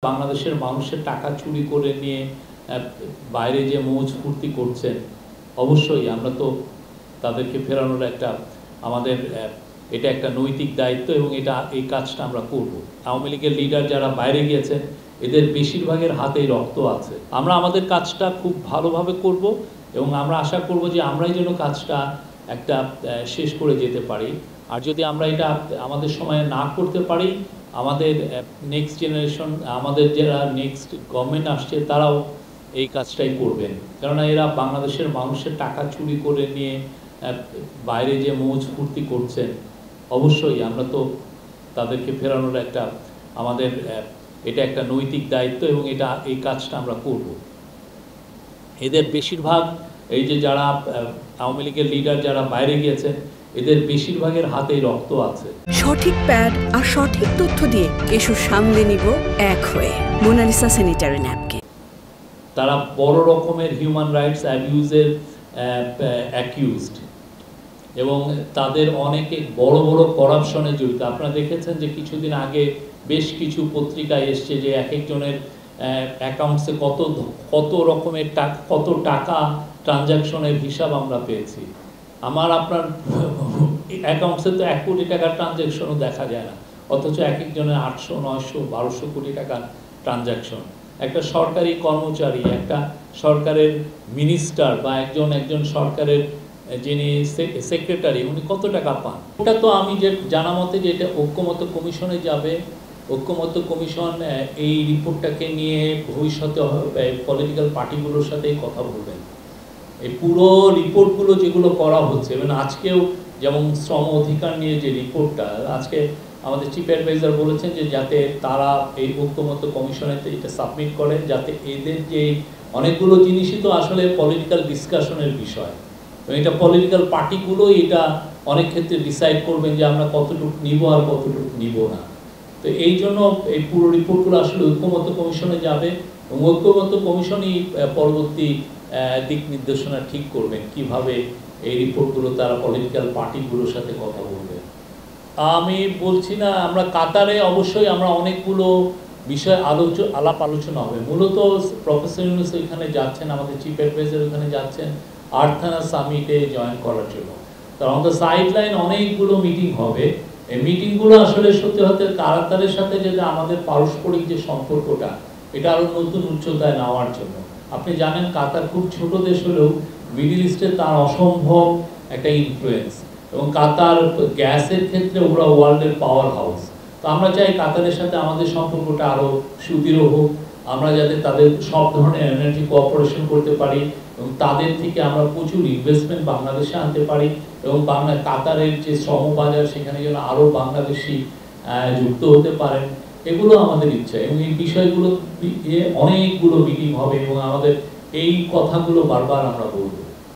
বাংলাদেশের মানুষের টাকা চুরি করে নিয়ে বাইরে যে মৌজ ফুর্তি করছেন, অবশ্যই আমরা তো তাদেরকে ফেরানোর আমাদের এটা একটা নৈতিক দায়িত্ব এবং এই কাজটা আমরা করব। আওয়ামী লীগের লিডার যারা বাইরে গিয়েছেন এদের বেশিরভাগের হাতেই রক্ত আছে। আমরা আমাদের কাজটা খুব ভালোভাবে করব এবং আমরা আশা করব যে আমরাই যেন কাজটা শেষ করে যেতে পারি। আর যদি আমরা এটা আমাদের সময়ে না করতে পারি, আমাদের নেক্সট জেনারেশন, আমাদের যারা নেক্সট গভর্নমেন্ট আসছে তারাও এই কাজটাই করবেন, কেননা এরা বাংলাদেশের মানুষের টাকা চুরি করে নিয়ে বাইরে যে মৌজ ফুর্তি করছেন, অবশ্যই আমরা তো তাদেরকে ফেরানোর আমাদের এটা একটা নৈতিক দায়িত্ব এবং এই কাজটা আমরা করব। এদের বেশিরভাগ এই যে যারা আওয়ামী লীগের লিডার যারা বাইরে গিয়েছেন এদের বেশিরভাগের হাতেই রক্ত আছে। সঠিক প্যাড আর সঠিক তথ্য দিয়ে কেশু সামলে নিব এক হয়ে মোনালিসা স্যানিটারি ন্যাপকিন। তারা বড় রকমের হিউম্যান রাইটস অ্যাবিউজের অ্যাকিউজড এবং তাদের অনেকে বড় বড় করাপশনে জড়িত। আপনারা দেখেছেন যে কিছুদিন আগে বেশ কিছু পত্রিকায় এসছে যে এক একজনের অ্যাকাউন্টসে কত রকমের কত টাকা ট্রানজ্যাকশনের হিসাব আমরা পেয়েছি। আপনার অ্যাকাউন্টসে তো 1 কোটি টাকার ট্রানজ্যাকশনও দেখা যায় না, অথচ এক একজনের 800, 900, 1200 কোটি টাকার ট্রানজ্যাকশন। একটা সরকারি কর্মচারী, একটা সরকারের মিনিস্টার বা একজন সরকারের যিনি সেক্রেটারি, উনি কত টাকা পান? ওটা তো আমি যে জানা মতে যে এটা ঐক্যমত্য কমিশনে যাবে। ঐক্যমত্য কমিশন এই রিপোর্টটাকে নিয়ে ভবিষ্যতে পলিটিক্যাল পার্টিগুলোর সাথেই কথা বলবেন। এই পুরো রিপোর্টগুলো যেগুলো করা হচ্ছে, এবং আজকেও যেমন শ্রম অধিকার নিয়ে যে রিপোর্টটা, আজকে আমাদের চিফ অ্যাডভাইজার বলেছেন যে যাতে তারা এই ঐক্যমত্য কমিশনেতে এটা সাবমিট করেন, যাতে এদের যে অনেকগুলো জিনিসই তো আসলে পলিটিক্যাল ডিসকাশনের বিষয়, এবং এটা পলিটিক্যাল পার্টিগুলো এটা অনেক ক্ষেত্রে ডিসাইড করবেন যে আমরা কতটুকু নিব আর কতটুকু নিব না। তো এই জন্য এই পুরো রিপোর্টগুলো আসলে ঐক্যমত্য কমিশনে যাবে এবং ঐক্যমত্য কমিশনই পরবর্তী দিক নির্দেশনা ঠিক করবেন কিভাবে এই রিপোর্টগুলো তারা পলিটিক্যাল পার্টিগুলোর সাথে কথা বলবে। আমি বলছি না, আমরা কাতারে অবশ্যই আমরা অনেকগুলো বিষয় আলাপ আলোচনা হবে। মূলত প্রফেসর ইউনূস এখানে যাচ্ছেন, আমাদের চিফ অ্যাডভাইজার ওখানে যাচ্ছেন আর্থানা সামিটে জয়েন করার জন্য। তার অন দ্য সাইডলাইন অনেকগুলো মিটিং হবে। এই মিটিংগুলো আসলে সত্যি হতে কাতারের সাথে যেটা আমাদের পারস্পরিক যে সম্পর্কটা, এটা আরও নতুন উচ্চতায় নেওয়ার জন্য। আপনি জানেন কাতার খুব ছোট দেশ হলেও মিডল ইস্টে তার অসম্ভব একটা ইনফ্লুয়েন্স, এবং কাতার গ্যাসের ক্ষেত্রে ওরা ওয়ার্ল্ডের পাওয়ার হাউস। তো আমরা চাই কাতারের সাথে আমাদের সম্পর্কটা আরও সুদৃঢ় হোক, আমরা যাতে তাদের সব ধরনের এনার্জি কোঅপারেশন করতে পারি এবং তাদের থেকে আমরা প্রচুর ইনভেস্টমেন্ট বাংলাদেশে আনতে পারি, এবং কাতারের যে শ্রমবাজার সেখানে যেন আরও বাংলাদেশি যুক্ত হতে পারেন, এগুলো আমাদের ইচ্ছা। এবং এই বিষয়গুলো অনেকগুলো মিটিং হবে এবং আমাদের এই কথাগুলো বারবার আমরা বলবো।